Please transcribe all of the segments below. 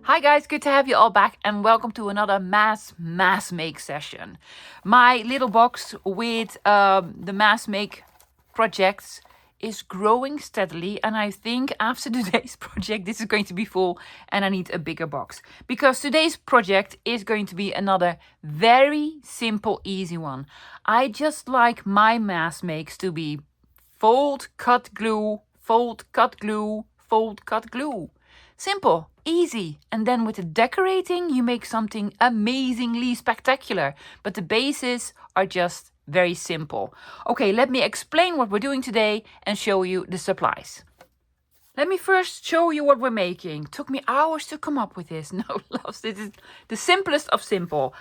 Hi guys, good to have you all back and welcome to another mass make session. My little box with the mass make projects is growing steadily, and I think after today's project this is going to be full and I need a bigger box, because today's project is going to be another very simple, easy one. I just like my mass makes to be fold, cut, glue, fold, cut, glue, fold, cut, glue. Simple, easy, and then with the decorating you make something amazingly spectacular, but the bases are just very simple. Okay, let me explain what we're doing today and show you the supplies. Let me first show you what we're making. Took me hours to come up with this. No, loves, this is the simplest of simple.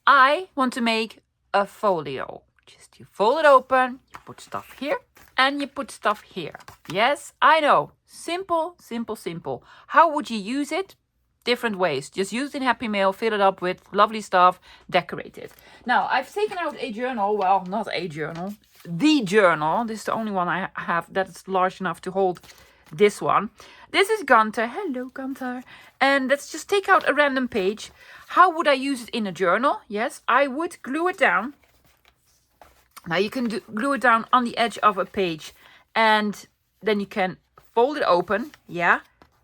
I want to make a folio. Just you fold it open, you put stuff here, and you put stuff here. Yes, I know. Simple, simple, simple. How would you use it? Different ways. Just use it in Happy Mail, fill it up with lovely stuff, decorate it. Now, I've taken out a journal. Well, not a journal. The journal. This is the only one I have that's large enough to hold this one. This is Gunter. Hello, Gunter. And let's just take out a random page. How would I use it in a journal? Yes, I would glue it down. Now you can glue it down on the edge of a page, and then you can fold it open, yeah,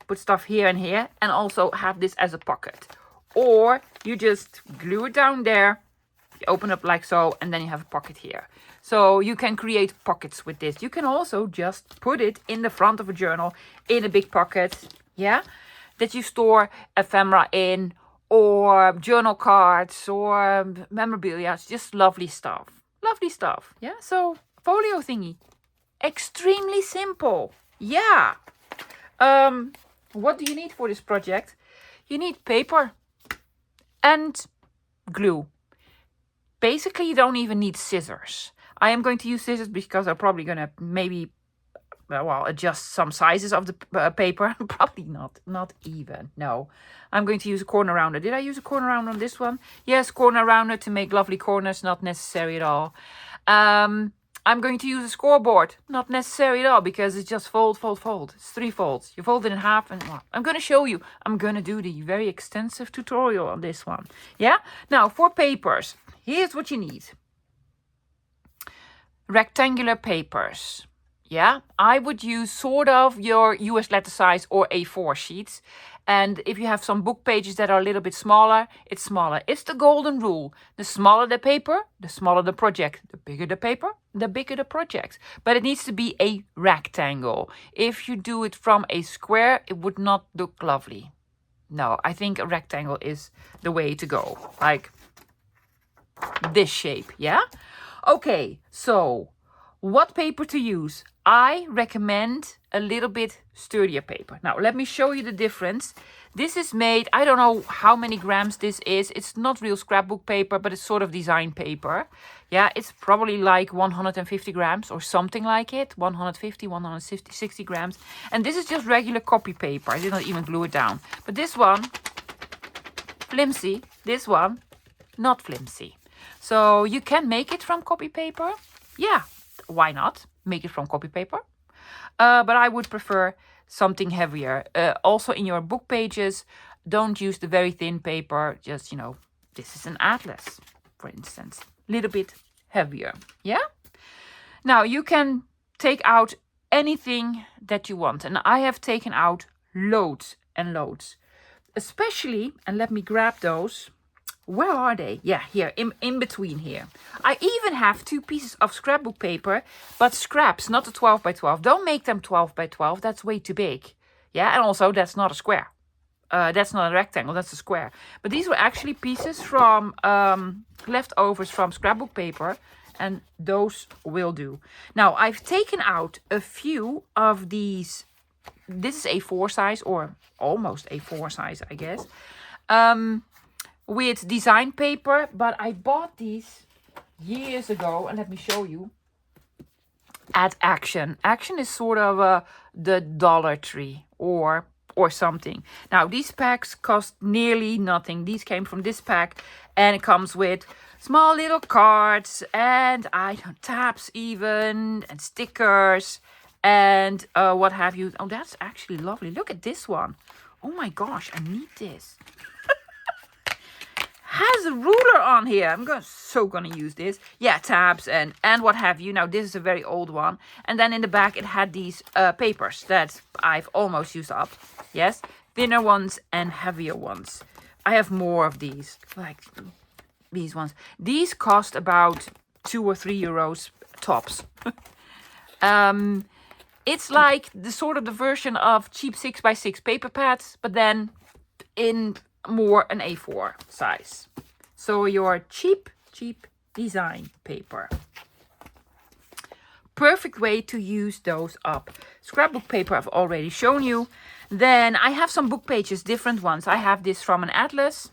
put stuff here and here, and also have this as a pocket. Or you just glue it down there, you open up like so, and then you have a pocket here. So you can create pockets with this. You can also just put it in the front of a journal in a big pocket, yeah, that you store ephemera in, or journal cards, or memorabilia. It's just lovely stuff. Lovely stuff, yeah? So, folio thingy. Extremely simple. Yeah. What do you need for this project? You need paper and glue. Basically, you don't even need scissors. I am going to use scissors because I'm probably going to maybe, adjust some sizes of the paper. Probably not even. No. I'm going to use a corner rounder. Did I use a corner rounder on this one? Yes, corner rounder to make lovely corners. Not necessary at all. I'm going to use a scoreboard. Not necessary at all, because it's just fold, fold, fold. It's 3 folds. You fold it in half, and well, I'm going to show you. I'm going to do the very extensive tutorial on this one. Yeah? Now, for papers, here's what you need. Rectangular papers. Yeah, I would use sort of your US letter size or A4 sheets. And if you have some book pages that are a little bit smaller, it's smaller. It's the golden rule. The smaller the paper, the smaller the project. The bigger the paper, the bigger the project. But it needs to be a rectangle. If you do it from a square, it would not look lovely. No, I think a rectangle is the way to go. Like this shape, yeah? Okay, so what paper to use? I recommend a little bit sturdier paper. Now, let me show you the difference. This is made, I don't know how many grams this is. It's not real scrapbook paper, but it's sort of design paper. Yeah, it's probably like 150 grams or something like it. 150, 160 grams. And this is just regular copy paper. I did not even glue it down. But this one, flimsy. This one, not flimsy. So you can make it from copy paper. Yeah, why not? Make it from copy paper. But I would prefer something heavier. Also in your book pages, don't use the very thin paper. Just, this is an atlas, for instance. A little bit heavier. Yeah? Now you can take out anything that you want. And I have taken out loads and loads. Especially, and let me grab those. Where are they? Yeah, here, in between here. I even have 2 pieces of scrapbook paper, but scraps, not the 12 by 12. Don't make them 12 by 12. That's way too big. Yeah, and also that's not a square. That's not a rectangle, that's a square. But these were actually pieces from leftovers from scrapbook paper, and those will do. Now, I've taken out a few of these. This is A4 size, or almost A4 size, I guess. With design paper, but I bought these years ago, and let me show you, at Action. Action is sort of the Dollar Tree or something. Now, these packs cost nearly nothing. These came from this pack, and it comes with small little cards and tabs even, and stickers, and what have you. Oh, that's actually lovely. Look at this one. Oh my gosh, I need this. Has a ruler on here. I'm so gonna use this. Yeah, tabs and what have you. Now this is a very old one. And then in the back it had these papers that I've almost used up. Yes, thinner ones and heavier ones. I have more of these, like these ones. These cost about 2 or 3 euros tops. It's like the sort of the version of cheap 6x6 paper pads, but then in more an A4 size. So your cheap design paper. Perfect way to use those up. Scrapbook paper I've already shown you. Then I have some book pages, different ones. I have this from an atlas.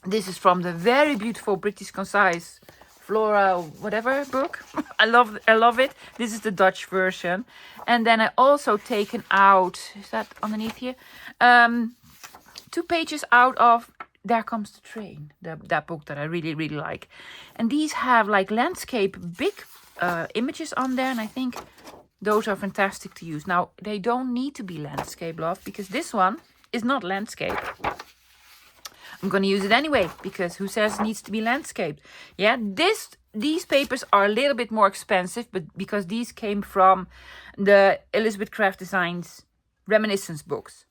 This is from the very beautiful British Concise Flora whatever book. I love it. This is the Dutch version. And then I also taken out, is that underneath here? 2 pages out of There Comes the Train, that book that I really, really like. And these have like landscape, big images on there. And I think those are fantastic to use. Now, they don't need to be landscape, love, because this one is not landscape. I'm going to use it anyway, because who says it needs to be landscaped? Yeah, these papers are a little bit more expensive, but because these came from the Elizabeth Craft Designs Reminiscence books.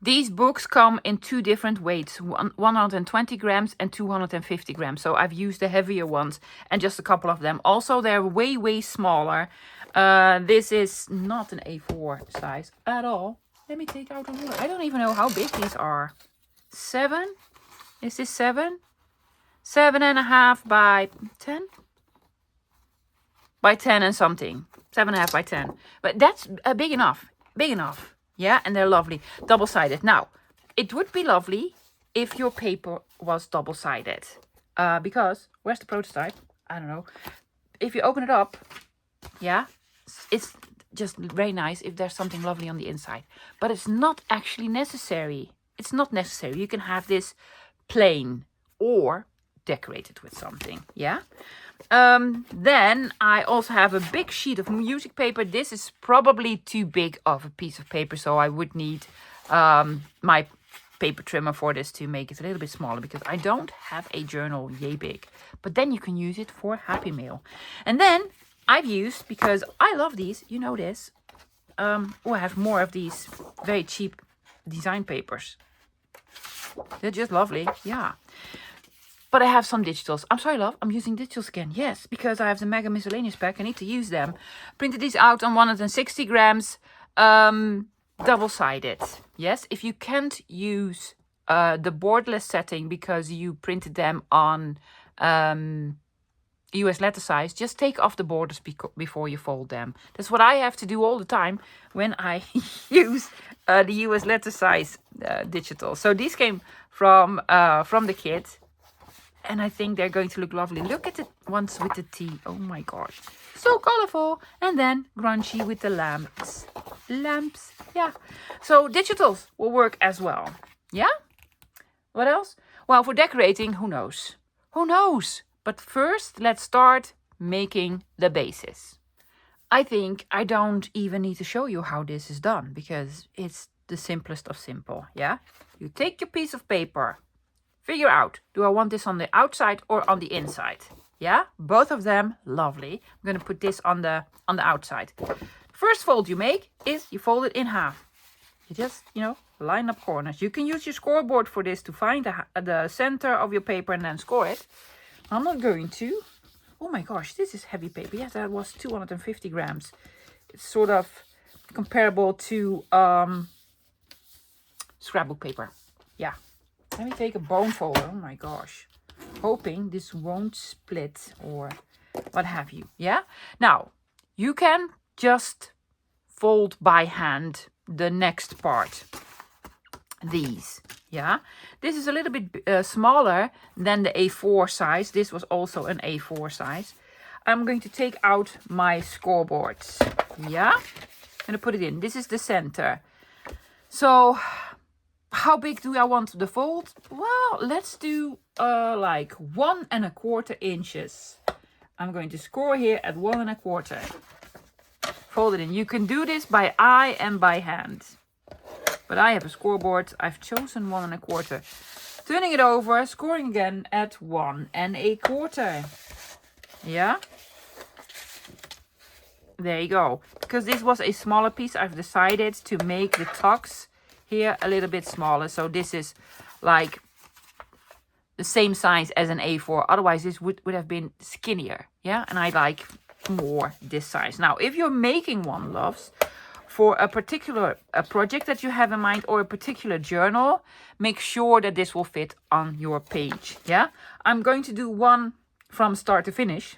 These books come in 2 different weights, 120 grams and 250 grams. So I've used the heavier ones and just a couple of them. Also, they're way, way smaller. This is not an A4 size at all. Let me take out a ruler. I don't even know how big these are. 7? Is this 7? 7.5 by 10? By 10 and something. 7.5 by 10. But that's big enough. Big enough. Yeah, and they're lovely. Double-sided. Now, it would be lovely if your paper was double-sided. Because, where's the prototype? I don't know. If you open it up, yeah, it's just very nice if there's something lovely on the inside. But it's not actually necessary. It's not necessary. You can have this plain or decorated with something. Yeah. Then I also have a big sheet of music paper. This is probably too big of a piece of paper, so I would need my paper trimmer for this to make it a little bit smaller, because I don't have a journal yay big. But then you can use it for Happy Mail. And then I've used, because I love these, you know this. I have more of these very cheap design papers. They're just lovely, yeah. But I have some digitals. I'm sorry, love. I'm using digitals again. Yes, because I have the Mega Miscellaneous pack. I need to use them. Printed these out on 160 grams. Double-sided. Yes, if you can't use the borderless setting because you printed them on US letter size, just take off the borders before you fold them. That's what I have to do all the time when I use the US letter size digital. So these came from the kit. And I think they're going to look lovely. Look at the ones with the T. Oh my gosh. So colorful. And then grungy with the lamps. Lamps. Yeah. So digitals will work as well. Yeah? What else? Well, for decorating, who knows? Who knows? But first, let's start making the bases. I think I don't even need to show you how this is done, because it's the simplest of simple. Yeah? You take your piece of paper. Figure out, do I want this on the outside or on the inside? Yeah, both of them, lovely. I'm going to put this on the outside. First fold you make is you fold it in half. You just, line up corners. You can use your scoreboard for this to find the center of your paper and then score it. I'm not going to. Oh my gosh, this is heavy paper. Yes, that was 250 grams. It's sort of comparable to scrapbook paper. Yeah. Let me take a bone folder. Oh my gosh. Hoping this won't split or what have you. Yeah? Now, you can just fold by hand the next part. These. Yeah? This is a little bit smaller than the A4 size. This was also an A4 size. I'm going to take out my scoreboards. Yeah? I'm going to put it in. This is the center. So, how big do I want the fold? Well, let's do like 1¼ inches. I'm going to score here at 1¼ fold it in. You can do this by eye and by hand. But I have a scoreboard. I've chosen 1 1/4. Turning it over, scoring again at 1 1/4. Yeah. There you go. Because this was a smaller piece, I've decided to make the tucks here a little bit smaller. So this is like the same size as an A4. Otherwise, this would have been skinnier. Yeah. And I like more this size. Now, if you're making one, loves, for a particular project that you have in mind or a particular journal, make sure that this will fit on your page. Yeah. I'm going to do one from start to finish.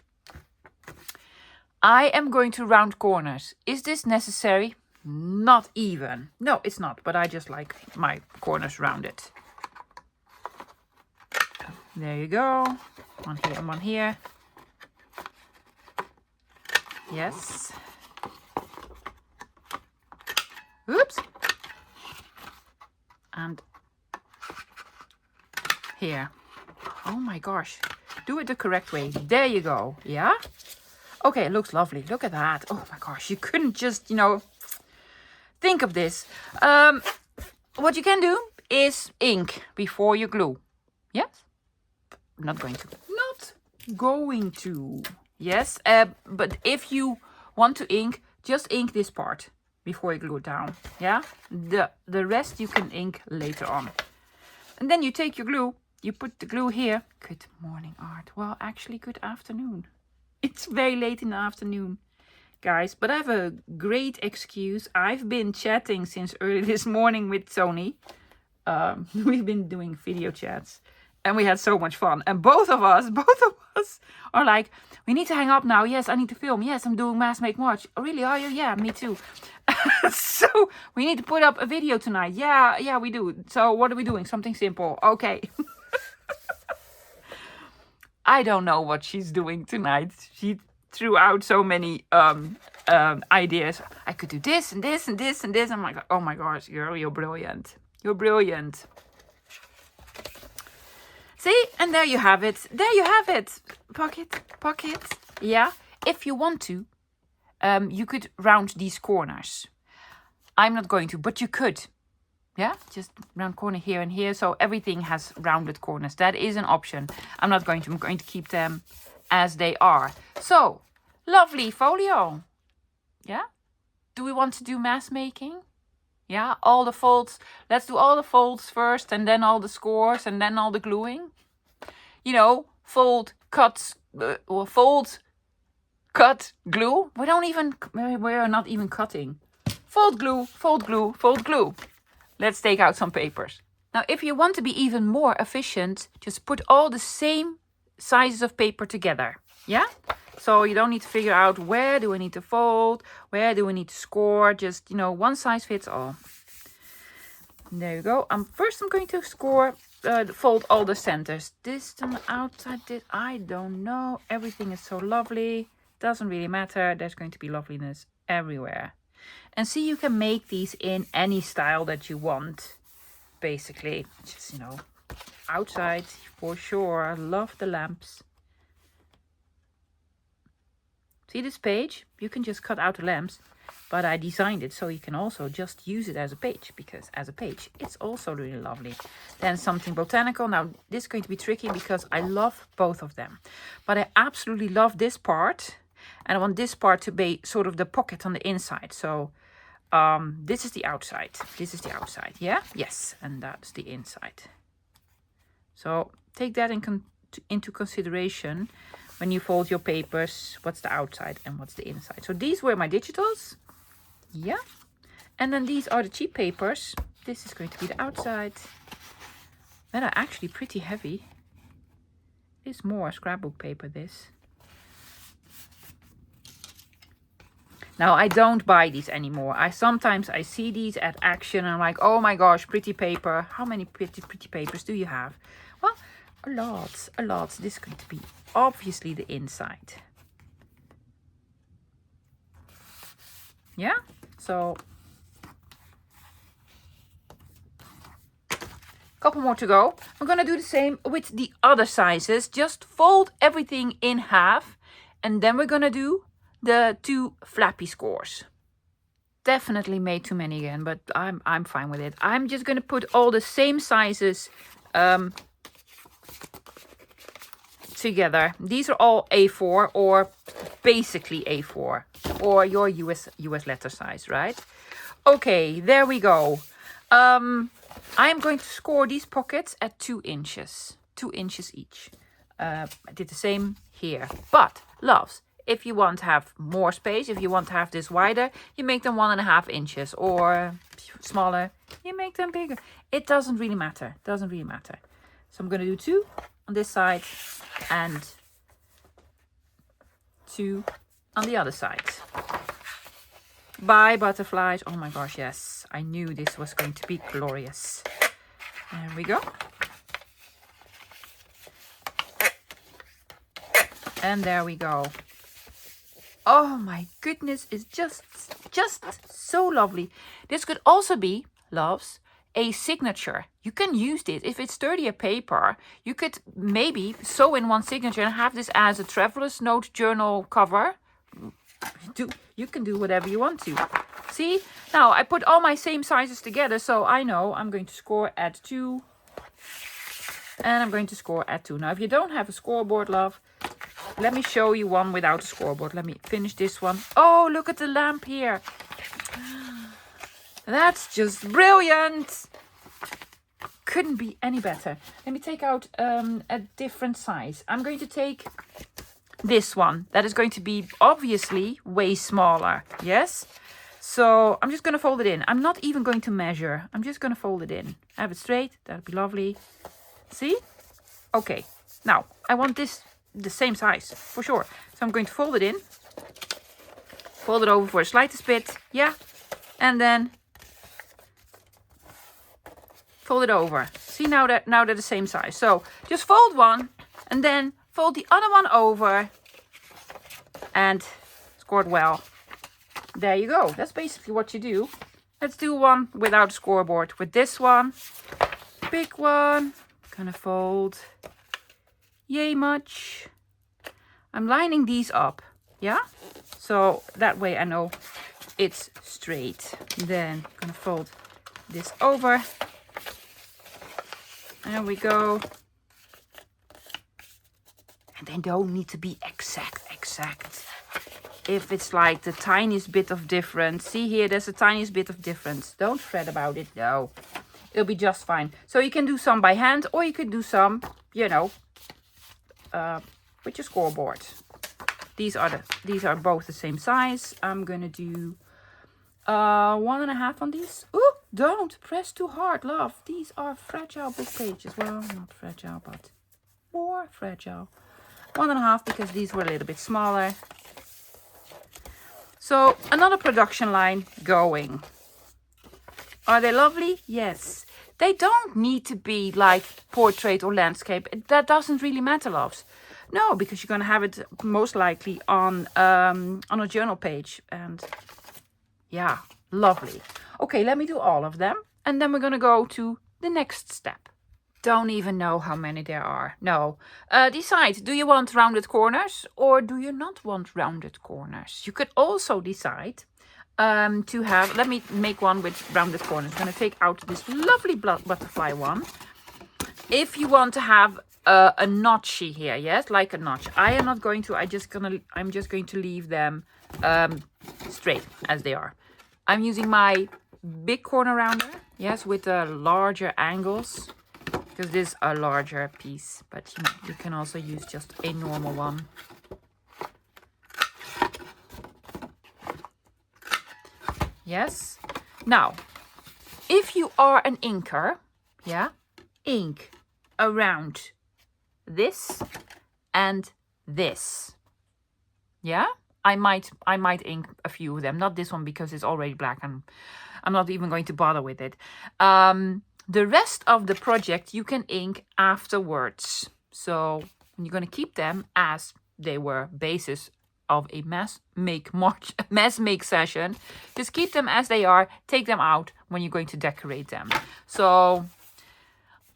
I am going to round corners. Is this necessary? Not even. No, it's not. But I just like my corners rounded. There you go. One here and one here. Yes. Oops. And here. Oh my gosh. Do it the correct way. There you go. Yeah? Okay, it looks lovely. Look at that. Oh my gosh. You couldn't just, think of this. What you can do is ink before you glue. Yes? Not going to. Not going to. Yes. But if you want to ink, just ink this part before you glue it down. Yeah? The rest you can ink later on. And then you take your glue. You put the glue here. Good morning, Art. Well, actually, good afternoon. It's very late in the afternoon, guys. But I have a great excuse. I've been chatting since early this morning with Tony. We've been doing video chats. And we had so much fun. And both of us are like, we need to hang up now. Yes, I need to film. Yes, I'm doing Mass Make March. Oh, really? Are you? Yeah, me too. So we need to put up a video tonight. Yeah, we do. So what are we doing? Something simple. Okay. I don't know what she's doing tonight. She threw out so many ideas. I could do this and this and this and this. I'm like, oh my gosh, girl, you're brilliant. You're brilliant. See, and there you have it. There you have it. Pocket. Yeah. If you want to, you could round these corners. I'm not going to, but you could. Yeah, just round corner here and here. So everything has rounded corners. That is an option. I'm not going to. I'm going to keep them as they are. So, lovely folio. Yeah. Do we want to do mass making? Yeah, all the folds. Let's do all the folds first and then all the scores and then all the gluing. Fold, cut, cut, glue. We're not even cutting. Fold, glue, fold, glue, fold, glue. Let's take out some papers. Now, if you want to be even more efficient, just put all the same sizes of paper together. Yeah? So you don't need to figure out where do I need to fold, where do I need to score. Just, one size fits all. There you go. First I'm going to fold all the centers. This on the outside, this, I don't know. Everything is so lovely. Doesn't really matter. There's going to be loveliness everywhere. And see, you can make these in any style that you want. Basically, just, outside for sure. I love the lamps. See this page? You can just cut out the lamps. But I designed it so you can also just use it as a page. Because as a page, it's also really lovely. Then something botanical. Now, this is going to be tricky because I love both of them. But I absolutely love this part. And I want this part to be sort of the pocket on the inside. So this is the outside. This is the outside. Yeah? Yes. And that's the inside. So take that into consideration when you fold your papers. What's the outside and what's the inside? So these were my digitals. Yeah. And then these are the cheap papers. This is going to be the outside. That are actually pretty heavy. It's more scrapbook paper, this. Now, I don't buy these anymore. Sometimes I see these at Action and I'm like, oh my gosh, pretty paper. How many pretty papers do you have? Well, a lot. This is going to be obviously the inside. Yeah, so couple more to go. I'm gonna do the same with the other sizes. Just fold everything in half and then we're gonna do the 2 flappy scores. definitely made too many again, but I'm fine with it. I'm just gonna put all the same sizes together. These are all A4 or basically A4 or your US letter size, right? Okay, there we go. I'm going to score these pockets at 2 inches. 2 inches each. I did the same here. But, loves, if you want to have more space, if you want to have this wider, you make them 1.5 inches. Or smaller, you make them bigger. It doesn't really matter. Doesn't really matter. So I'm going to do 2 on this side and 2 on the other side. Bye, butterflies. Oh my gosh, yes. I knew this was going to be glorious. There we go. And there we go. Oh my goodness, it's just so lovely. This could also be, loves, a signature. You can use this. If it's sturdier paper, you could maybe sew in one signature and have this as a traveler's note journal cover. You can do whatever you want to. See? Now, I put all my same sizes together, so I know I'm going to score at 2. And I'm going to score at 2. Now, if you don't have a scoreboard, love, let me show you one without a scoreboard. Let me finish this one. Oh, look at the lamp here. That's just brilliant. Couldn't be any better. Let me take out a different size. I'm going to take this one. That is going to be obviously way smaller. Yes? So I'm just going to fold it in. I'm not even going to measure. I'm just going to fold it in. Have it straight. That'd be lovely. See? Okay. Now, I want this the same size for sure. So I'm going to fold it in. Fold it over for the slightest bit. Yeah. And then fold it over. See, now they're the same size. So just fold one and then fold the other one over and score it well. There you go. That's basically what you do. Let's do one without a scoreboard. With this one, big one, gonna fold yay much. I'm lining these up, yeah? So that way I know it's straight. Then I'm gonna fold this over. There we go. And they don't need to be exact. If it's like the tiniest bit of difference. See here, there's the tiniest bit of difference. Don't fret about it, no. It'll be just fine. So you can do some by hand or you could do some, you know, with your scoreboard. These are both the same size. I'm gonna do 1.5 on these. Ooh, don't press too hard, love. These are fragile book pages. Well, not fragile, but more fragile. 1.5 because these were a little bit smaller. So another production line going. Are they lovely? Yes. They don't need to be like portrait or landscape. That doesn't really matter, loves. No, because you're going to have it most likely on a journal page. And yeah, lovely. Okay, let me do all of them. And then we're going to go to the next step. Don't even know how many there are. No. Decide, do you want rounded corners or do you not want rounded corners? You could also decide to have, let me make one with rounded corners. I'm going to take out this lovely butterfly one. If you want to have a notchy here, yes, like a notch. I am not going to, I'm just going to leave them straight as they are. I'm using my big corner rounder, yes, with the larger angles. Because this is a larger piece, but you know, you can also use just a normal one. Yes. Now, if you are an inker, yeah, ink around this and this. Yeah, I might ink a few of them. Not this one because it's already black and I'm not even going to bother with it. The rest of the project you can ink afterwards. So you're going to keep them as they were basis of a mass make session. Just keep them as they are. Take them out when you're going to decorate them. So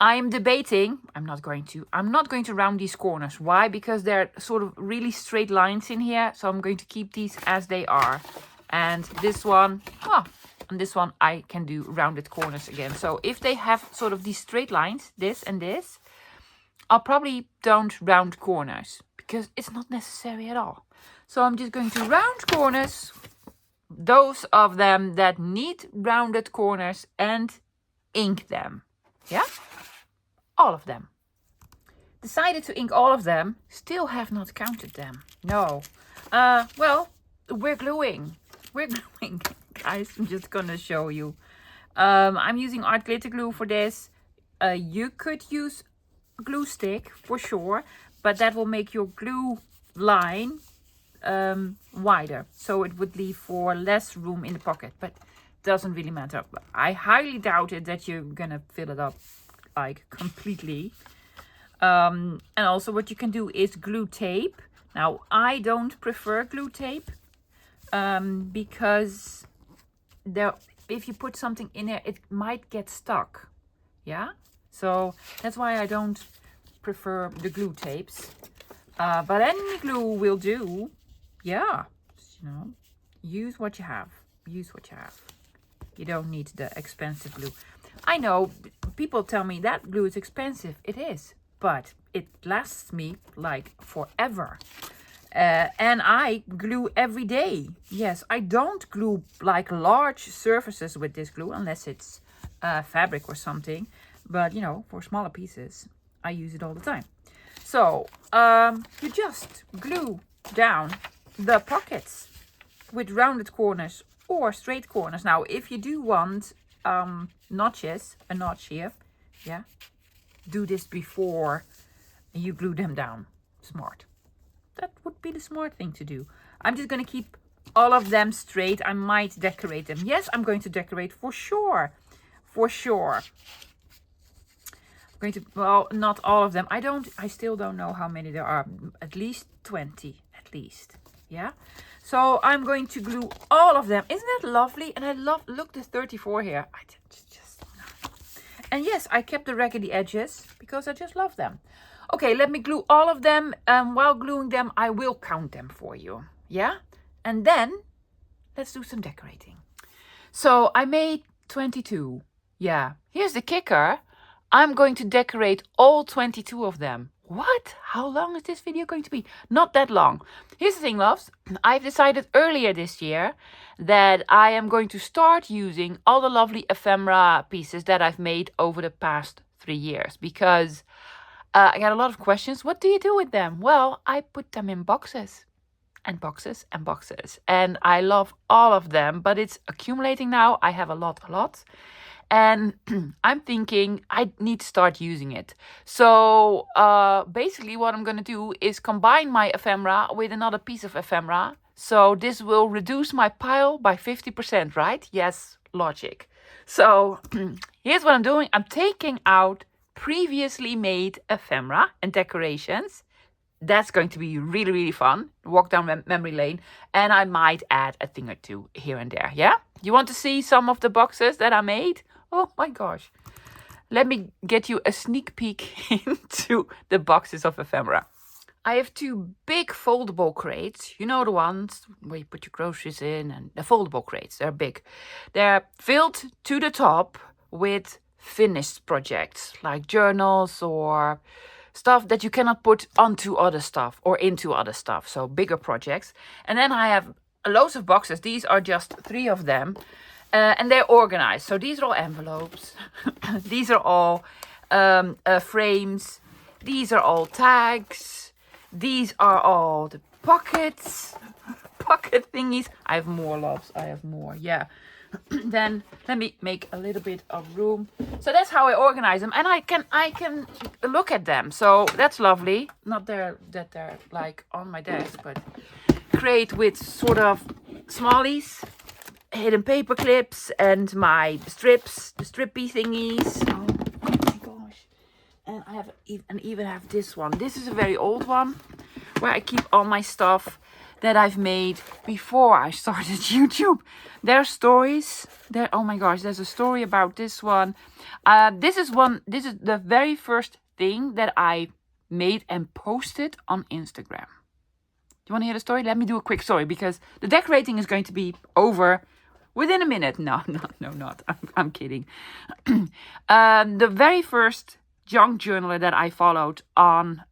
I'm debating. I'm not going to round these corners. Why? Because they're sort of really straight lines in here. So I'm going to keep these as they are. And this one, and this one I can do rounded corners again. So if they have sort of these straight lines, this and this, I'll probably don't round corners because it's not necessary at all. So I'm just going to round corners, those of them that need rounded corners, and ink them. Yeah, all of them. Decided to ink all of them, still have not counted them. No. Well, we're gluing. We're gluing. Guys, I'm just gonna show you. I'm using art glitter glue for this. You could use glue stick for sure, but that will make your glue line wider, so it would leave for less room in the pocket, but doesn't really matter. I highly doubt it that you're gonna fill it up like completely. And also what you can do is glue tape. Now I don't prefer glue tape because if you put something in there, it might get stuck. Yeah, so that's why I don't prefer the glue tapes. But any glue will do. Yeah, you know, use what you have. Use what you have. You don't need the expensive glue. I know people tell me that glue is expensive. It is, but it lasts me like forever. And I glue every day. Yes, I don't glue like large surfaces with this glue unless it's fabric or something. But, you know, for smaller pieces, I use it all the time. So, you just glue down the pockets with rounded corners or straight corners. Now, if you do want notches, a notch here, yeah, do this before you glue them down. Smart. That would be the smart thing to do. I'm just going to keep all of them straight. I might decorate them. Yes, I'm going to decorate for sure. For sure. I'm going to, well, not all of them. I still don't know how many there are. At least 20, at least. Yeah. So I'm going to glue all of them. Isn't that lovely? And I look, the 34 here. And yes, I kept the raggedy edges because I just love them. Okay, let me glue all of them. While gluing them, I will count them for you. Yeah? And then, let's do some decorating. So, I made 22. Yeah. Here's the kicker. I'm going to decorate all 22 of them. What? How long is this video going to be? Not that long. Here's the thing, loves. I've decided earlier this year that I am going to start using all the lovely ephemera pieces that I've made over the past 3 years. Because I got a lot of questions. What do you do with them? Well, I put them in boxes and boxes and boxes. And I love all of them, but it's accumulating now. I have a lot. And I'm thinking I need to start using it. So basically what I'm going to do is combine my ephemera with another piece of ephemera. So this will reduce my pile by 50%, right? Yes, logic. So here's what I'm doing. I'm taking out previously made ephemera and decorations. That's going to be really, really fun. Walk down memory lane. And I might add a thing or two here and there. Yeah? You want to see some of the boxes that I made? Oh my gosh. Let me get you a sneak peek into the boxes of ephemera. I have 2 big foldable crates. You know the ones where you put your groceries in, and the foldable crates. They're big. They're filled to the top with finished projects like journals or stuff that you cannot put onto other stuff or into other stuff. So bigger projects. And then I have loads of boxes. These are just 3 of them. And they're organized. So these are all envelopes. These are all frames. These are all tags. These are all the pockets. Pocket thingies. I have more, loves. I have more. Yeah. Then let me make a little bit of room. So that's how I organize them. And I can look at them. So that's lovely. Not that they're like on my desk, but crate with sort of smallies. Hidden paper clips and my strips, the strippy thingies. Oh my gosh. And I even have this one. This is a very old one where I keep all my stuff that I've made before I started YouTube. There are stories. Oh my gosh, there's a story about this one. This is the very first thing that I made and posted on Instagram. you want to hear the story? Let me do a quick story because the decorating is going to be over within a minute. No, not. I'm kidding. The very first junk journaler that I followed on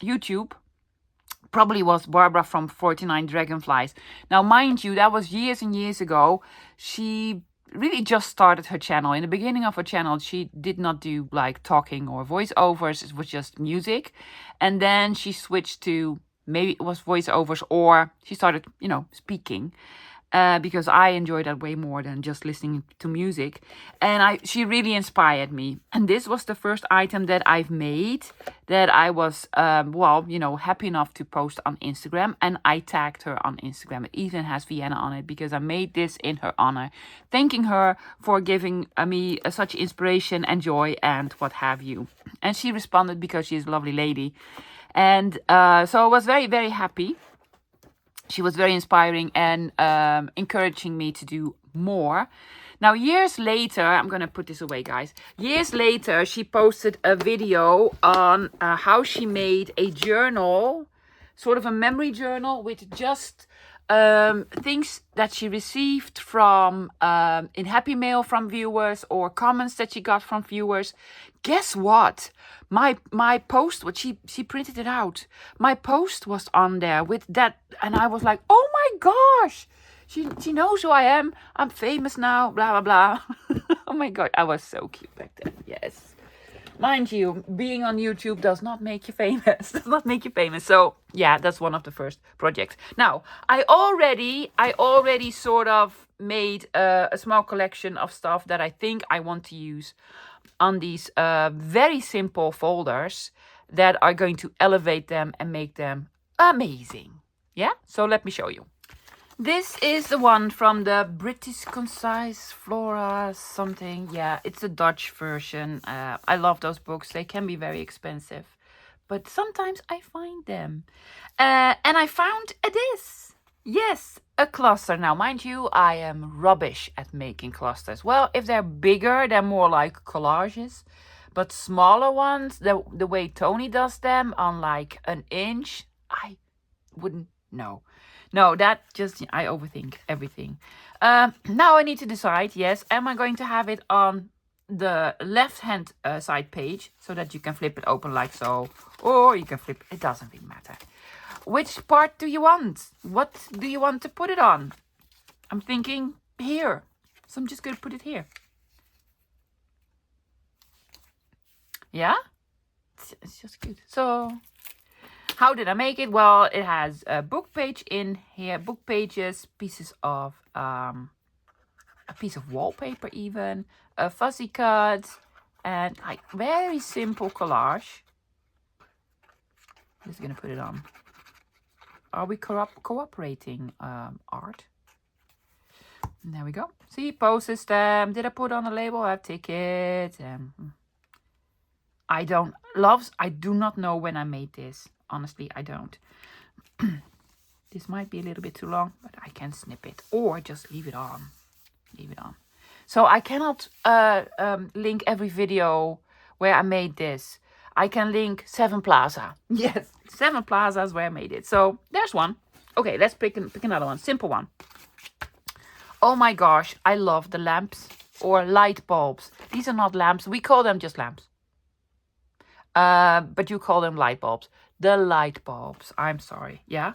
YouTube probably was Barbara from 49 Dragonflies. Now, mind you, that was years and years ago. She really just started her channel. In the beginning of her channel, she did not do like talking or voiceovers. It was just music. And then she switched to, maybe it was voiceovers, or she started, speaking. Because I enjoy that way more than just listening to music. And she really inspired me. And this was the first item that I've made that I was, happy enough to post on Instagram. And I tagged her on Instagram. It even has Vienna on it because I made this in her honor. Thanking her for giving me such inspiration and joy and what have you. And she responded because she's a lovely lady. And so I was very, very happy. She was very inspiring and encouraging me to do more. Now, years later, I'm going to put this away, guys. Years later, she posted a video on how she made a journal, sort of a memory journal with just things that she received from in Happy Mail from viewers or comments that she got from viewers. Guess what? My post, what she printed it out. My post was on there with that, and I was like, oh my gosh, she knows who I am. I'm famous now, blah blah blah. Oh my god, I was so cute back then. Yes, mind you, being on YouTube does not make you famous. Does not make you famous. So yeah, that's one of the first projects. Now I already sort of made a small collection of stuff that I think I want to use on these very simple folders that are going to elevate them and make them amazing. Yeah, so let me show you. This is the one from the British Concise Flora something. Yeah, it's a Dutch version. I love those books. They can be very expensive, but sometimes I find them. And I found this. Yes, a cluster. Now, mind you, I am rubbish at making clusters. Well, if they're bigger, they're more like collages. But smaller ones, the way Tony does them on like an inch, I wouldn't know. No, that just, I overthink everything. Now I need to decide, yes, am I going to have it on the left-hand side page so that you can flip it open like so, or you can flip, it doesn't really matter. Which part do you want? What do you want to put it on? I'm thinking here. So I'm just going to put it here. Yeah? It's just cute. So how did I make it? Well, it has a book page in here. Book pages, pieces of, a piece of wallpaper even. A fuzzy cut. And like very simple collage. I'm just going to put it on. Are we cooperating, art? And there we go. See, postage stamp. Did I put on a label? I have ticket. I do not know when I made this. Honestly, I don't. This might be a little bit too long, but I can snip it or just leave it on. Leave it on. So I cannot link every video where I made this. I can link 7 Plaza. Yes, 7 Plaza is where I made it. So there's one. Okay, let's pick another one. Simple one. Oh my gosh, I love the lamps or light bulbs. These are not lamps. We call them just lamps. But you call them light bulbs. The light bulbs. I'm sorry. Yeah.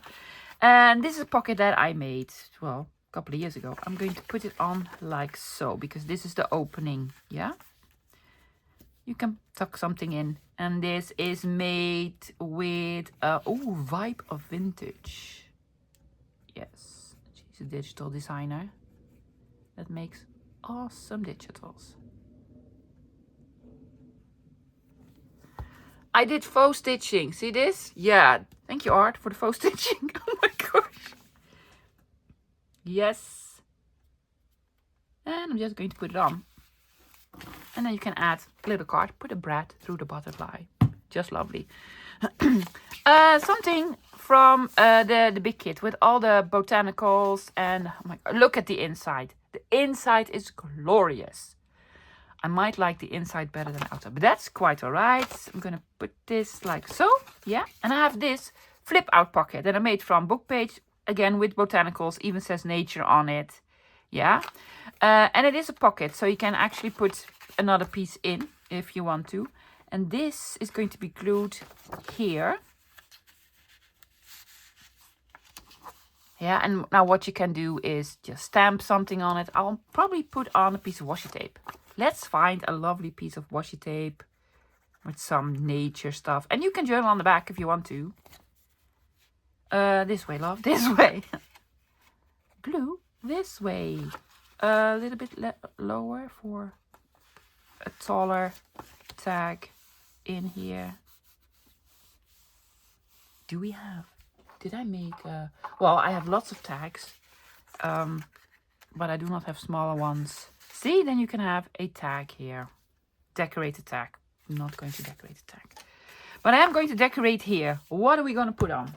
And this is a pocket that I made, well, a couple of years ago. I'm going to put it on like so because this is the opening. Yeah. You can tuck something in. And this is made with, vibe of vintage. Yes, she's a digital designer that makes awesome digitals. I did faux stitching. See this? Yeah. Thank you, Art, for the faux stitching. Oh my gosh. Yes. And I'm just going to put it on. And then you can add a little card, put a brad through the butterfly. Just lovely. Something from the big kit with all the botanicals. And oh my God, look at the inside. The inside is glorious. I might like the inside better than the outside, but that's quite all right. I'm going to put this like so. Yeah. And I have this flip out pocket that I made from book page, again with botanicals, even says nature on it. Yeah, and it is a pocket, so you can actually put another piece in if you want to. And this is going to be glued here. Yeah, and now what you can do is just stamp something on it. I'll probably put on a piece of washi tape. Let's find a lovely piece of washi tape with some nature stuff. And you can journal on the back if you want to. This way, love, this way. Glue this way. A little bit lower for a taller tag in here. Do we have... Did I make... well, I have lots of tags. But I do not have smaller ones. See, then you can have a tag here. Decorated tag. I'm not going to decorate a tag. But I am going to decorate here. What are we going to put on?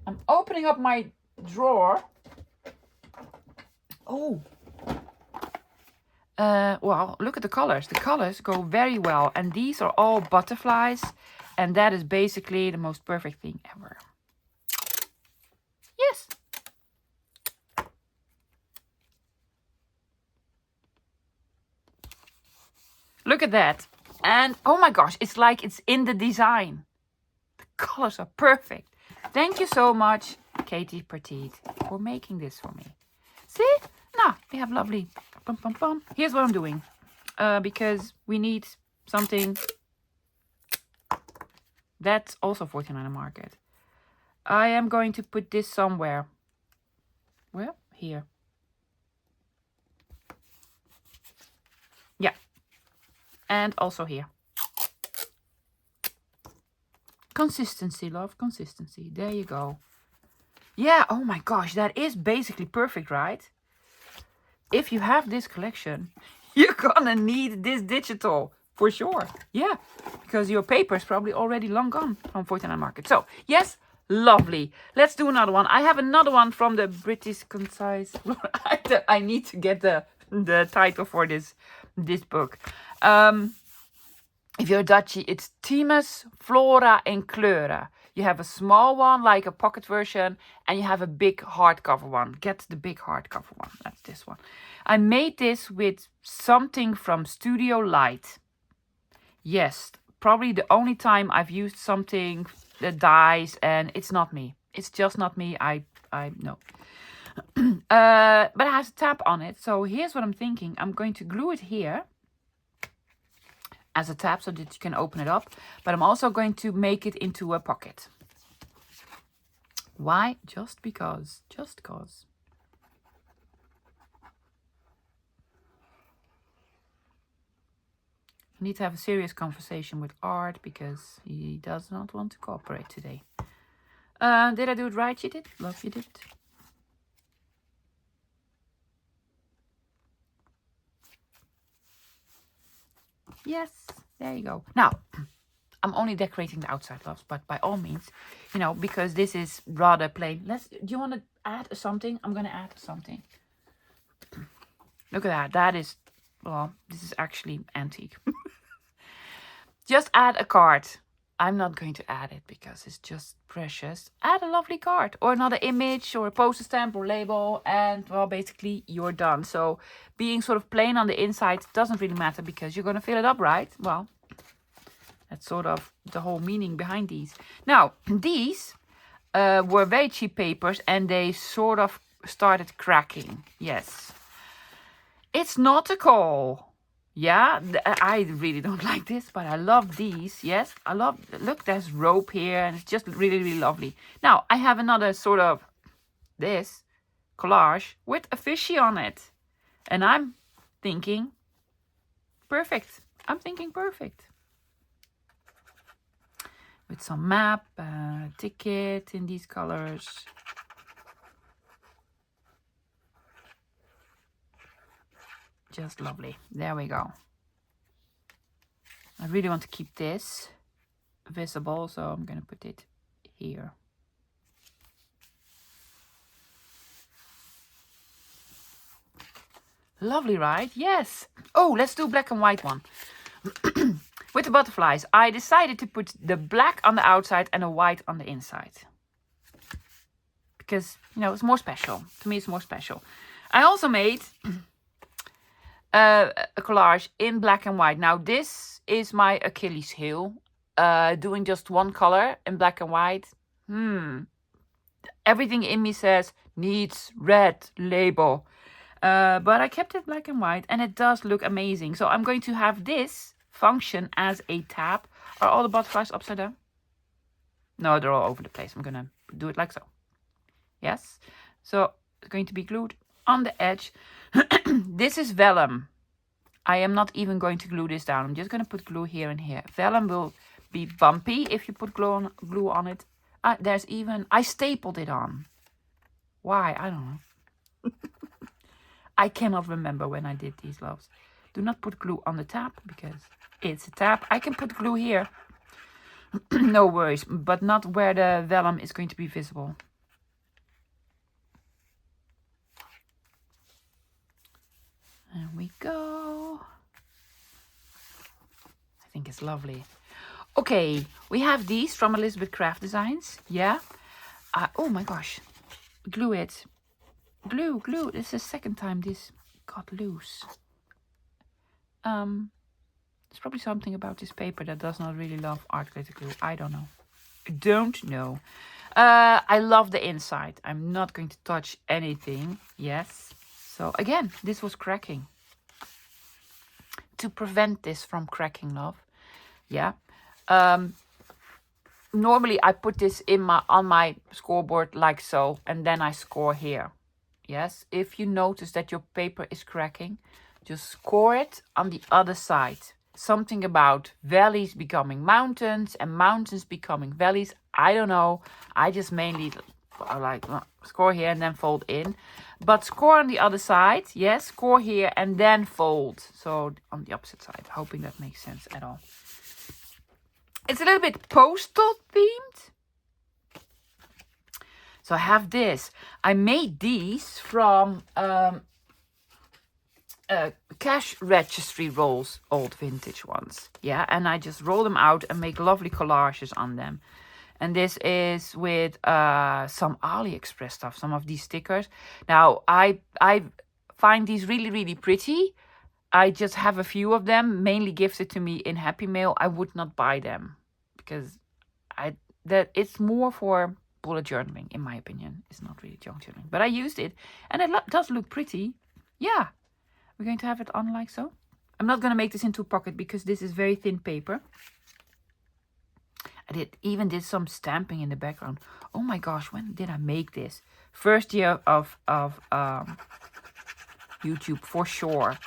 I'm opening up my drawer. Oh. Well, look at the colors. The colors go very well. And these are all butterflies. And that is basically the most perfect thing ever. Yes. Look at that. And oh my gosh, it's like it's in the design. The colors are perfect. Thank you so much, Katie Petit, for making this for me. See? Now, we have lovely... Bum, bum, bum. Here's what I'm doing. Because we need something... That's also 49 market. I am going to put this somewhere. Where? Here. Yeah. And also here. Consistency, love. Consistency. There you go. Yeah, oh my gosh. That is basically perfect, right? If you have this collection, you're gonna need this digital. For sure. Yeah. Because your paper is probably already long gone from 49 market. So, yes. Lovely. Let's do another one. I have another one from the British Concise. I need to get the title for this book. If you're Dutchy, it's Themes, Flora en Kleuren. You have a small one, like a pocket version, and you have a big hardcover one. Get the big hardcover one. That's this one. I made this with something from Studio Light. Yes, probably the only time I've used something that dies, and it's not me. It's just not me. I know. But it has a tab on it. So here's what I'm thinking. I'm going to glue it here as a tab so that you can open it up. But I'm also going to make it into a pocket. Why? Just because. Just because. I need to have a serious conversation with Art because he does not want to cooperate today. Did I do it right? You did? Love, you did. Yes, there you go. Now, I'm only decorating the outside, loves, but by all means, you know, because this is rather plain. Do you want to add something? I'm going to add something. Look at that. That is, well, this is actually antique. Just add a card. I'm not going to add it because it's just precious. Add a lovely card or another image or a poster stamp or label, and well, basically you're done. So being sort of plain on the inside doesn't really matter because you're going to fill it up, right? Well, that's sort of the whole meaning behind these. Now, these were very cheap papers and they sort of started cracking. Yes. It's not a call. Yeah, I really don't like this, but I love these. Yes, I love, look, there's rope here and it's just really, really lovely. Now, I have another sort of this collage with a fishy on it. And I'm thinking perfect. I'm thinking perfect. With some map, ticket in these colors. Just lovely. There we go. I really want to keep this visible, so I'm going to put it here. Lovely, right? Yes. Oh, let's do black and white one. With the butterflies, I decided to put the black on the outside and the white on the inside. Because, you know, it's more special. To me, it's more special. I also made a collage in black and white. Now, this is my Achilles heel. Doing just one color in black and white. Everything in me says, needs red label. But I kept it black and white, and it does look amazing. So I'm going to have this function as a tab. Are all the butterflies upside down? No, they're all over the place. I'm going to do it like so. Yes. So it's going to be glued on the edge. This is vellum. I am not even going to glue this down. I'm just going to put glue here and here. Vellum will be bumpy if you put glue on it. There's even... I stapled it on. Why? I don't know. I cannot remember when I did these loaves. Do not put glue on the tab because it's a tab. I can put glue here. No worries. But not where the vellum is going to be visible. There we go. I think it's lovely. Okay, we have these from Elizabeth Craft Designs. Yeah. Oh my gosh. Glue it. Glue. This is the second time this got loose. There's probably something about this paper that does not really love art glitter glue. I don't know. I love the inside. I'm not going to touch anything. Yes. So again, this was cracking. To prevent this from cracking, love. Yeah. Normally I put this on my scoreboard like so, and then I score here. Yes. If you notice that your paper is cracking, just score it on the other side. Something about valleys becoming mountains and mountains becoming valleys. I don't know. I just mainly like score here and then fold in. But score on the other side. Yes, score here and then fold. So on the opposite side. Hoping that makes sense at all. It's a little bit postal themed. So I have this. I made these from cash registry rolls, old vintage ones. Yeah, and I just roll them out and make lovely collages on them. And this is with some AliExpress stuff, some of these stickers. Now, I find these really, really pretty. I just have a few of them, mainly gifted to me in Happy Mail. I would not buy them because it's more for bullet journaling, in my opinion. It's not really junk journaling, but I used it and it does look pretty. Yeah, we're going to have it on like so. I'm not going to make this into a pocket because this is very thin paper. I even did some stamping in the background. Oh my gosh, when did I make this? First year of YouTube for sure.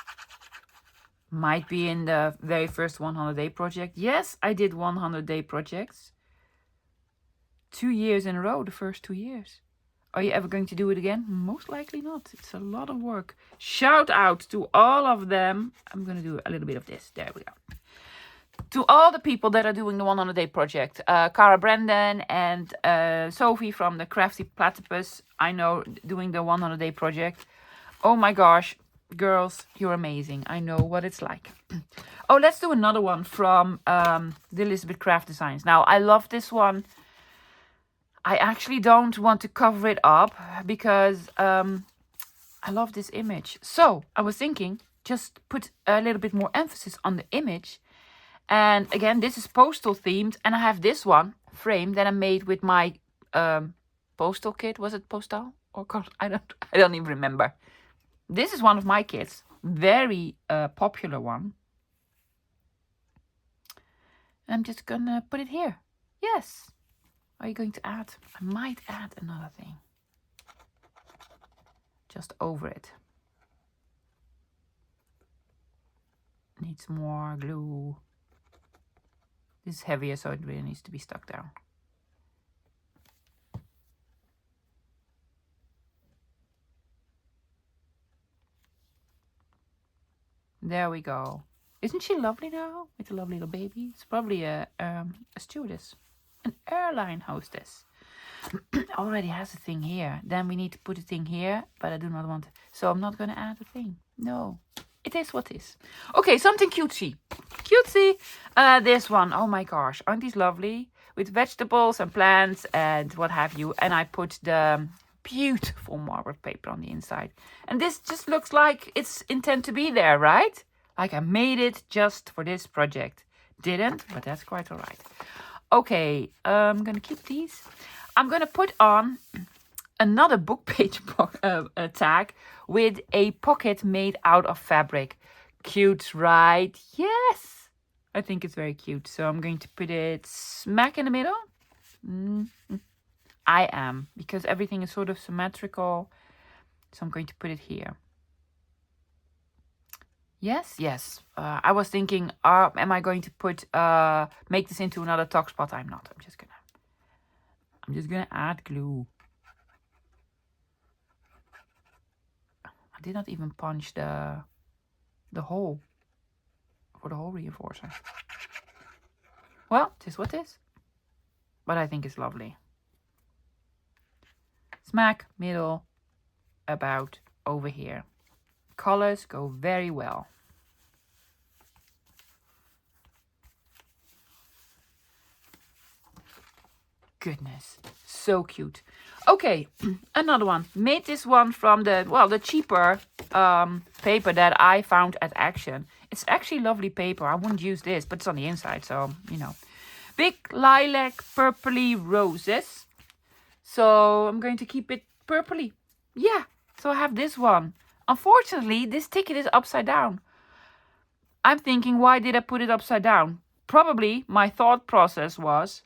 Might be in the very first 100-day project. Yes, I did 100-day projects. 2 years in a row, the first 2 years. Are you ever going to do it again? Most likely not. It's a lot of work. Shout out to all of them. I'm going to do a little bit of this. There we go. To all the people that are doing the 100-day project. Cara Brandon and Sophie from the Crafty Platypus. I know, doing the 100-day project. Oh my gosh. Girls, you're amazing. I know what it's like. Oh, let's do another one from the Elizabeth Craft Designs. Now, I love this one. I actually don't want to cover it up because I love this image. So, I was thinking, just put a little bit more emphasis on the image. And again, this is postal themed. And I have this one frame that I made with my postal kit. Was it postal? Or I don't even remember. This is one of my kits. Very popular one. I'm just gonna put it here. Yes. Are you going to add? I might add another thing. Just over it. Needs more glue. This is heavier, so it really needs to be stuck down. There we go. Isn't she lovely now? With a lovely little baby. It's probably a stewardess. An airline hostess. Already has a thing here. Then we need to put a thing here. But I do not want it. So I'm not going to add a thing. No. it is what is. Okay, something cutesy. Cutesy. This one. Oh my gosh. Aren't these lovely? With vegetables and plants and what have you. And I put the beautiful marbled paper on the inside. And this just looks like it's intent to be there, right? Like I made it just for this project. Didn't, but that's quite all right. Okay, I'm going to keep these. I'm going to put on another book page tag with a pocket made out of fabric. Cute, right? Yes! I think it's very cute. So I'm going to put it smack in the middle. I am, because everything is sort of symmetrical. So I'm going to put it here. Yes, yes. I was thinking, am I going to put make this into another tuck spot? I'm not. I'm just gonna add glue. I did not even punch the hole for the hole reinforcer. Well, it is what it is. But I think it's lovely. Smack, middle, about over here. Colors go very well. Goodness, so cute. Okay, another one. Made this one from the cheaper paper that I found at Action. It's actually lovely paper. I wouldn't use this, but it's on the inside, so, you know. Big lilac purpley roses. So I'm going to keep it purpley. Yeah, so I have this one. Unfortunately, this ticket is upside down. I'm thinking, why did I put it upside down? Probably my thought process was,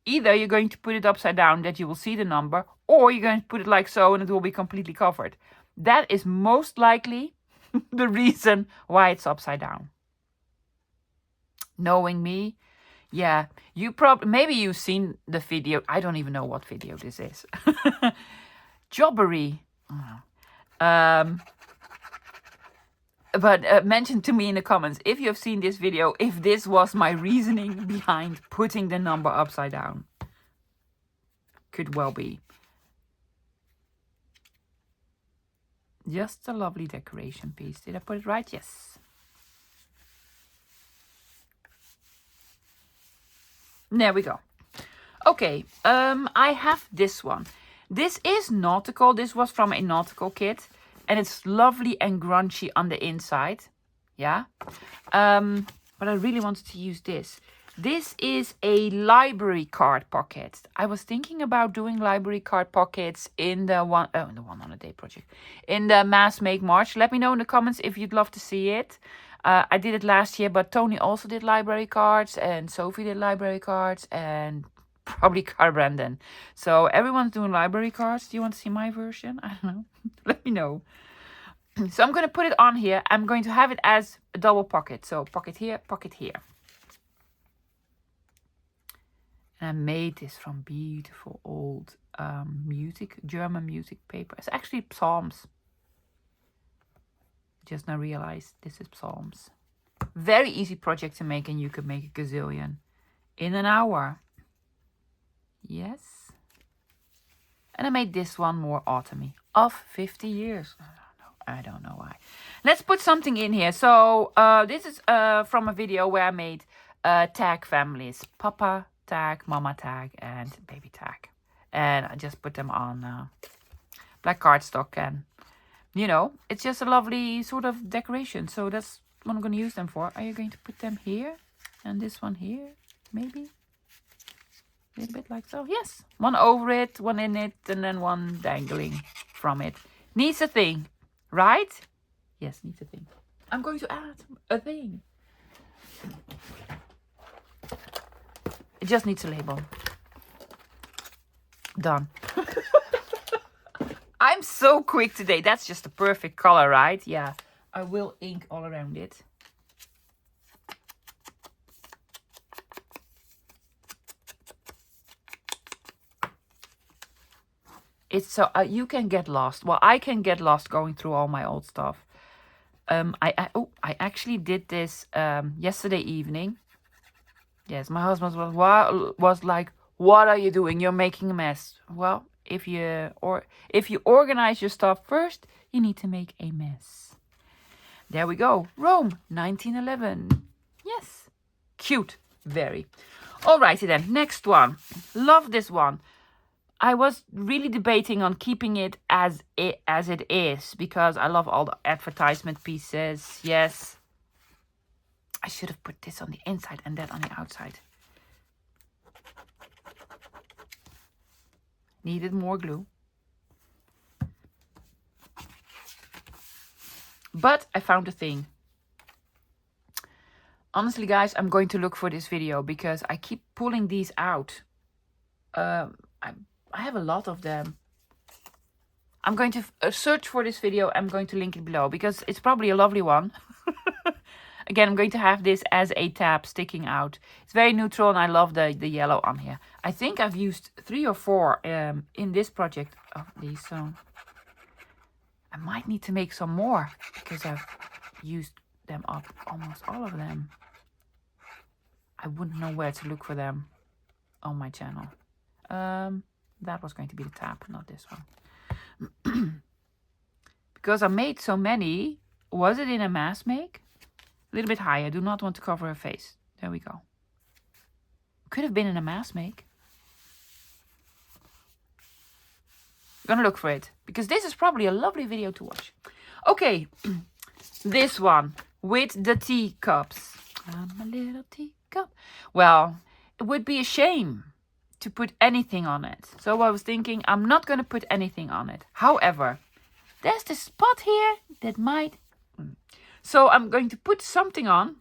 either you're going to put it upside down that you will see the number, or you're going to put it like so and it will be completely covered. That is most likely the reason why it's upside down. Knowing me, yeah, maybe you've seen the video. I don't even know what video this is. Jobbery. But mention to me in the comments if you have seen this video, if this was my reasoning behind putting the number upside down. Could well be. Just a lovely decoration piece. Did I put it right? Yes. There we go. Okay, I have this one. This is nautical. This was from a nautical kit. And it's lovely and grungy on the inside. Yeah. But I really wanted to use this. This is a library card pocket. I was thinking about doing library card pockets in the one on a day project. In the Mass Make March. Let me know in the comments if you'd love to see it. I did it last year, but Tony also did library cards. And Sophie did library cards. And probably Carl Brandon. So everyone's doing library cards. Do you want to see my version? I don't know. Let me know. So I'm going to put it on here. I'm going to have it as a double pocket. So pocket here, pocket here. And I made this from beautiful old German music paper. It's actually Psalms. Just now realized this is Psalms. Very easy project to make, and you could make a gazillion in an hour. Yes. And I made this one more autumny of 50 years. I don't know why. Let's put something in here. So this is from a video where I made tag families. Papa tag, mama tag, and baby tag. And I just put them on black cardstock. And, you know, it's just a lovely sort of decoration. So that's what I'm going to use them for. Are you going to put them here? And this one here, maybe? A little bit like so. Yes. One over it, one in it, and then one dangling from it. Needs a thing. Right? Yes, needs a thing. I'm going to add a thing. It just needs a label. Done. I'm so quick today. That's just the perfect color, right? Yeah. I will ink all around it. It's so you can get lost. Well, I can get lost going through all my old stuff. I actually did this yesterday evening. Yes, my husband was like, "What are you doing? You're making a mess." Well, if you organize your stuff first, you need to make a mess. There we go. Rome, 1911. Yes. Cute. Very. Alrighty then. Next one. Love this one. I was really debating on keeping it as it is because I love all the advertisement pieces. Yes. I should have put this on the inside and that on the outside. Needed more glue. But I found a thing. Honestly, guys, I'm going to look for this video because I keep pulling these out. I have a lot of them. I'm going to search for this video. I'm going to link it below because it's probably a lovely one. Again, I'm going to have this as a tab sticking out. It's very neutral and I love the yellow on here. I think I've used 3 or 4 in this project of these. So I might need to make some more because I've used them up, almost all of them. I wouldn't know where to look for them on my channel. That was going to be the tab, not this one. Because I made so many. Was it in a mass make? A little bit higher. Do not want to cover her face. There we go. Could have been in a mass make. Gonna look for it. Because this is probably a lovely video to watch. Okay. This one. With the teacups. I'm a little teacup. Well, it would be a shame to put anything on it. So I was thinking I'm not going to put anything on it. However, there's this spot here that might... So I'm going to put something on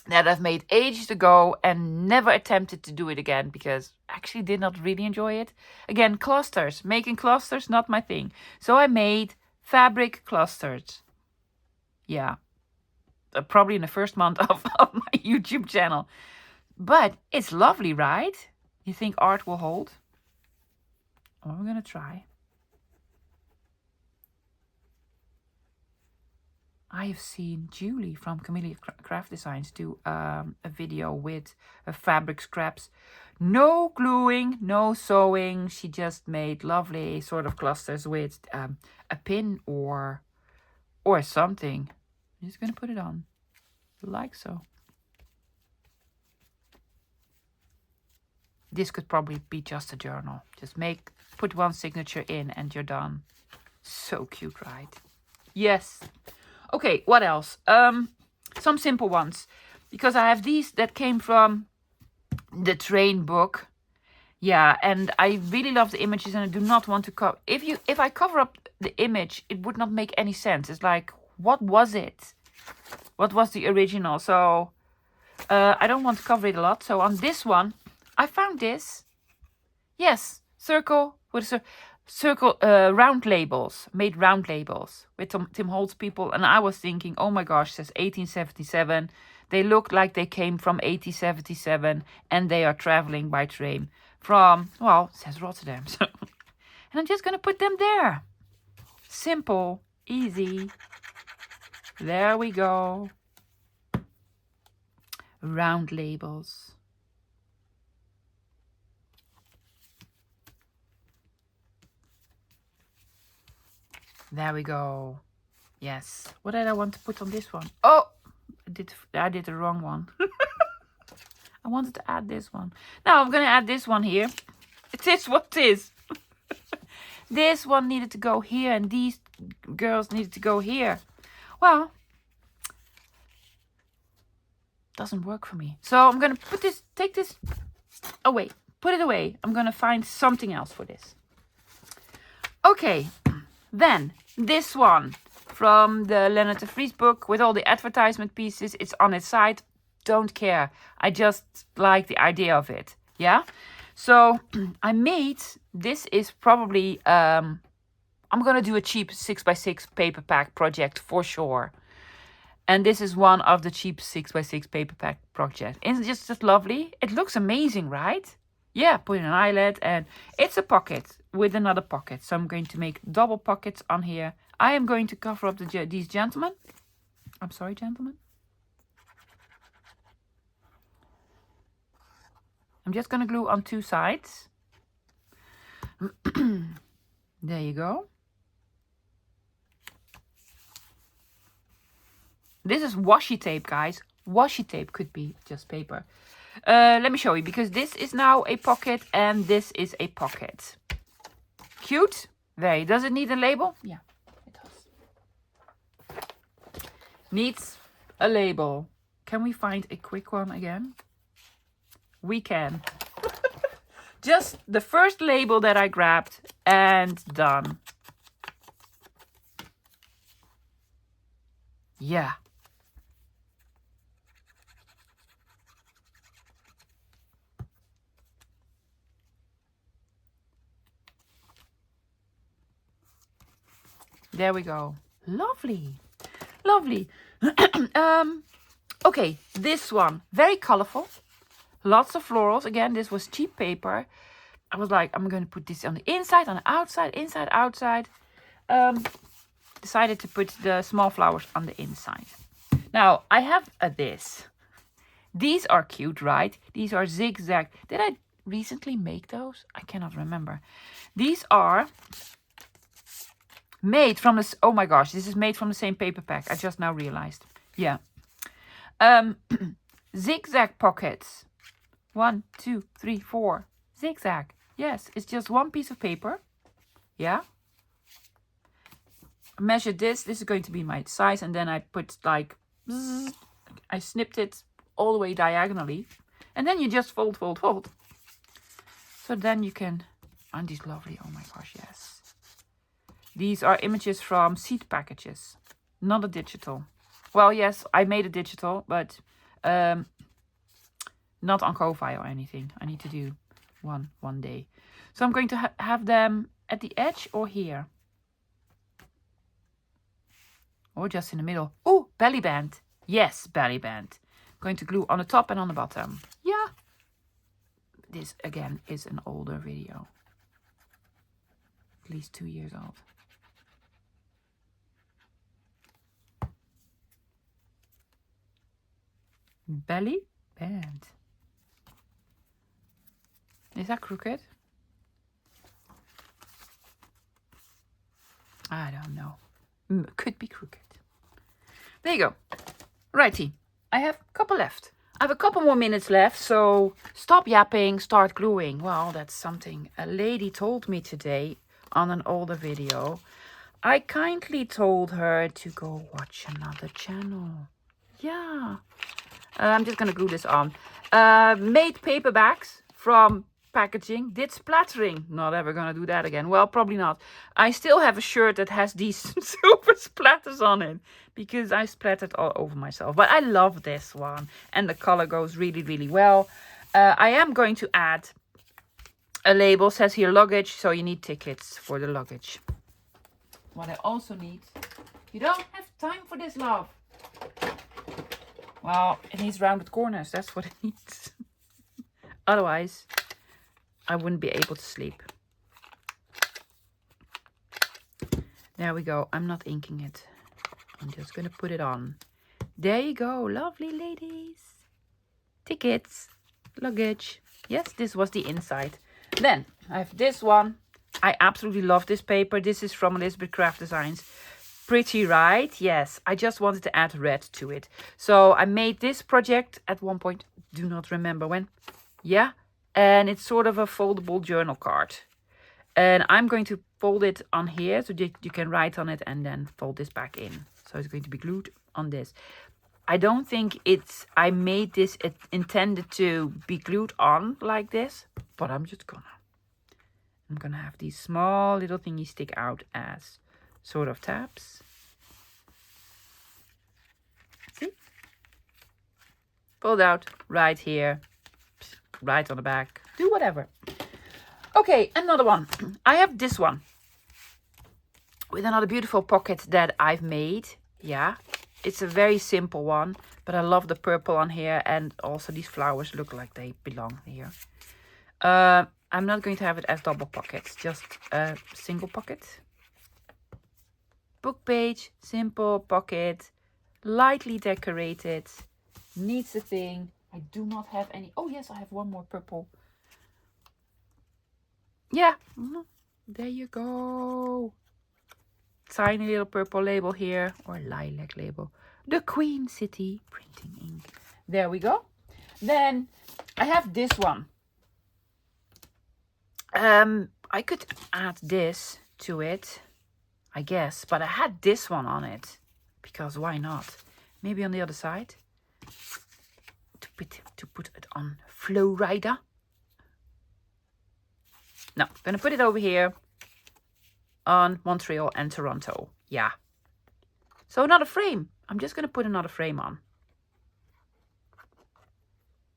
that I've made ages ago and never attempted to do it again because I actually did not really enjoy it. Again, clusters. Making clusters, not my thing. So I made fabric clusters. Yeah. Probably in the first month of my YouTube channel. But it's lovely, right? You think art will hold? Well, we're going to try. I have seen Julie from Camellia Craft Designs do a video with fabric scraps. No gluing, no sewing. She just made lovely sort of clusters with a pin or something. I'm just going to put it on like so. This could probably be just a journal. Just put one signature in and you're done. So cute, right? Yes. Okay, what else? Some simple ones. Because I have these that came from the train book. Yeah, and I really love the images and I do not want to cover... If I cover up the image, it would not make any sense. It's like, what was it? What was the original? So, I don't want to cover it a lot. So on this one, I found this. Yes, circle with a circle, round labels, made round labels with Tim Holtz people. And I was thinking, oh my gosh, it says 1877. They look like they came from 1877 and they are traveling by train from, well, it says Rotterdam. So. And I'm just going to put them there. Simple, easy. There we go. Round labels. There we go. Yes. What did I want to put on this one? Oh, I did the wrong one. I wanted to add this one. Now I'm going to add this one here. It is what it is. This one needed to go here and these girls needed to go here. Well, doesn't work for me. So I'm going to take this away. Put it away. I'm going to find something else for this. Okay. Then this one from the Leonard de Vries book with all the advertisement pieces. It's on its side. Don't care. I just like the idea of it. Yeah. So I made, this is probably, I'm going to do a cheap 6x6 paper pack project for sure. And this is one of the cheap 6x6 paper pack projects. Isn't it just lovely? It looks amazing, right? Yeah, put in an eyelet and it's a pocket with another pocket. So I'm going to make double pockets on here. I am going to cover up these gentlemen. I'm sorry, gentlemen. I'm just going to glue on 2 sides. There you go. This is washi tape, guys. Washi tape could be just paper. Let me show you, because this is now a pocket and this is a pocket. Cute. Very. Does it need a label? Yeah, it does. Needs a label. Can we find a quick one again? We can. Just the first label that I grabbed and done. Yeah. There we go. Lovely. Lovely. Okay, this one. Very colorful. Lots of florals. Again, this was cheap paper. I was like, I'm going to put this on the inside, on the outside, inside, outside. Decided to put the small flowers on the inside. Now, I have this. These are cute, right? These are zigzag. Did I recently make those? I cannot remember. These are made from this. Oh my gosh, this is made from the same paper pack. I just now realized. Yeah. Zigzag pockets. 1, 2, 3, 4. Zigzag. Yes, it's just one piece of paper. Yeah. I measured this. This is going to be my size. And then I put like, I snipped it all the way diagonally. And then you just fold, fold, fold. So then you can, aren't these lovely? Oh my gosh, yes. These are images from seed packages, not a digital. Well, yes, I made a digital, but not on Ko-Fi or anything. I need to do one day. So I'm going to have them at the edge or here. Or just in the middle. Oh, belly band. Yes, belly band. I'm going to glue on the top and on the bottom. Yeah. This, again, is an older video. At least 2 years old. Belly band. Is that crooked? I don't know. Could be crooked. There you go. Righty. I have a couple left. I have a couple more minutes left, so stop yapping, start gluing. Well, that's something a lady told me today on an older video. I kindly told her to go watch another channel. Yeah. I'm just going to glue this on. Made paper bags from packaging. Did splattering. Not ever going to do that again. Well, probably not. I still have a shirt that has these super splatters on it. Because I splattered all over myself. But I love this one. And the color goes really, really well. I am going to add a label. Says here luggage. So you need tickets for the luggage. What I also need. You don't have time for this, love. Well, it needs rounded corners. That's what it needs. Otherwise, I wouldn't be able to sleep. There we go. I'm not inking it. I'm just going to put it on. There you go. Lovely ladies. Tickets. Luggage. Yes, this was the inside. Then I have this one. I absolutely love this paper. This is from Elizabeth Craft Designs. Pretty, right? Yes, I just wanted to add red to it. So I made this project at one point. Do not remember when. Yeah. And it's sort of a foldable journal card. And I'm going to fold it on here so that you can write on it and then fold this back in. So it's going to be glued on this. I don't think I made this intended to be glued on like this. But I'm gonna have these small little thingies stick out as sort of tabs. See? Pulled out right here. Right on the back. Do whatever. Okay, another one. I have this one. With another beautiful pocket that I've made. Yeah. It's a very simple one. But I love the purple on here. And also these flowers look like they belong here. I'm not going to have it as double pockets. Just a single pocket. Book page. Simple pocket. Lightly decorated. Needs a thing. I do not have any. Oh, yes, I have one more purple. Yeah. There you go. Tiny little purple label here. Or lilac label. The Queen City printing ink. There we go. Then I have this one. I could add this to it, I guess, but I had this one on it because why not? Maybe on the other side to put it on Flow Rider. No, I'm gonna put it over here on Montreal and Toronto. Yeah. So another frame. I'm just gonna put another frame on.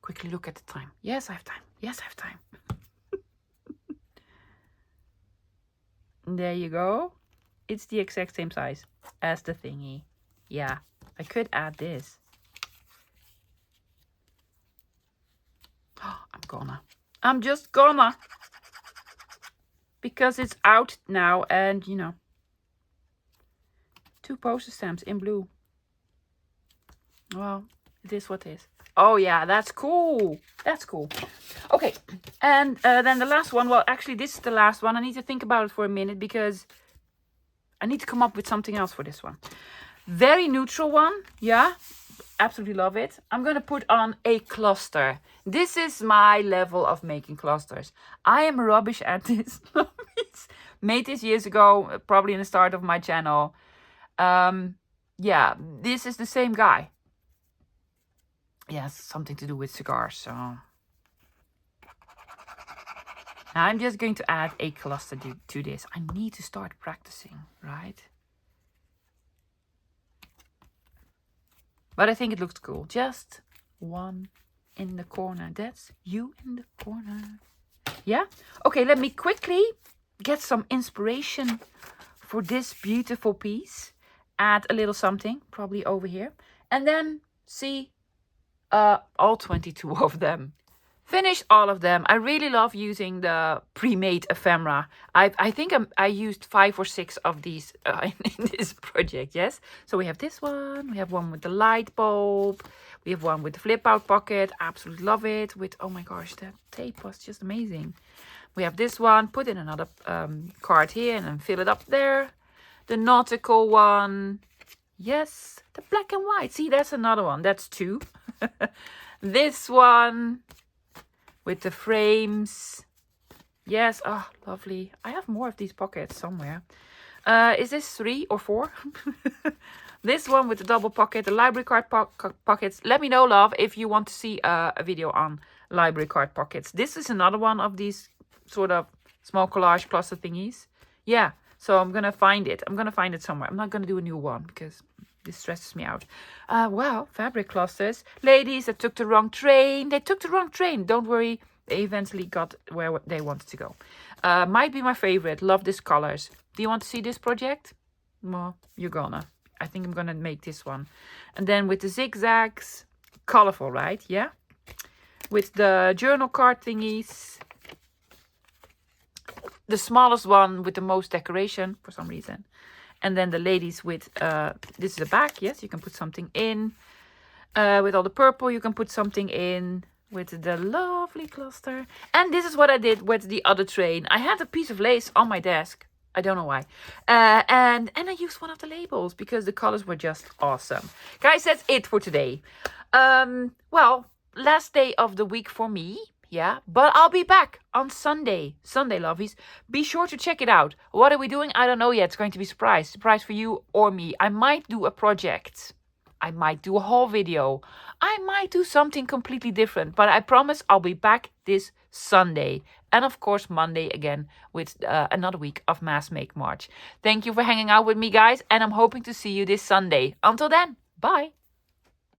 Quickly look at the time. Yes, I have time. Yes, I have time. There you go. It's the exact same size as the thingy. Yeah, I could add this. Oh, I'm just gonna. Because it's out now and, you know. 2 poster stamps in blue. Well, it is what it is. Oh yeah, that's cool. That's cool. Okay, and then the last one. Well, actually, this is the last one. I need to think about it for a minute because I need to come up with something else for this one. Very neutral one. Yeah, absolutely love it. I'm going to put on a cluster. This is my level of making clusters. I am rubbish at this. Made this years ago, probably in the start of my channel. Yeah, this is the same guy. Yeah, something to do with cigars, so. Now I'm just going to add a cluster to this. I need to start practicing, right? But I think it looks cool. Just one in the corner. That's you in the corner. Yeah? Okay, let me quickly get some inspiration for this beautiful piece. Add a little something, probably over here. And then see all 22 of them. Finish all of them. I really love using the pre-made ephemera. I think I used 5 or 6 of these in this project, yes? So we have this one. We have one with the light bulb. We have one with the flip out pocket. Absolutely love it. With, oh my gosh, that tape was just amazing. We have this one. Put in another card here and then fill it up there. The nautical one. Yes, the black and white. See, that's another one. That's 2. This one with the frames. Yes, oh, lovely. I have more of these pockets somewhere. Is this 3 or 4? This one with the double pocket, the library card pockets. Let me know, love, if you want to see a video on library card pockets. This is another one of these sort of small collage cluster thingies. Yeah, so I'm going to find it. I'm going to find it somewhere. I'm not going to do a new one because this stresses me out. Well, fabric clusters. Ladies that took the wrong train. They took the wrong train. Don't worry. They eventually got where they wanted to go. Might be my favorite. Love these colors. Do you want to see this project? Well, you're gonna. I think I'm gonna make this one. And then with the zigzags. Colorful, right? Yeah. With the journal card thingies. The smallest one with the most decoration for some reason. And then the ladies with, this is the back. Yes, you can put something in. With all the purple, you can put something in. With the lovely cluster. And this is what I did with the other train. I had a piece of lace on my desk. I don't know why. And I used one of the labels because the colors were just awesome. Guys, that's it for today. Well, last day of the week for me. Yeah, but I'll be back on Sunday. Sunday, lovies. Be sure to check it out. What are we doing? I don't know yet. It's going to be a surprise. Surprise for you or me. I might do a project. I might do a haul video. I might do something completely different. But I promise I'll be back this Sunday. And of course, Monday again with another week of Mass Make March. Thank you for hanging out with me, guys. And I'm hoping to see you this Sunday. Until then, bye.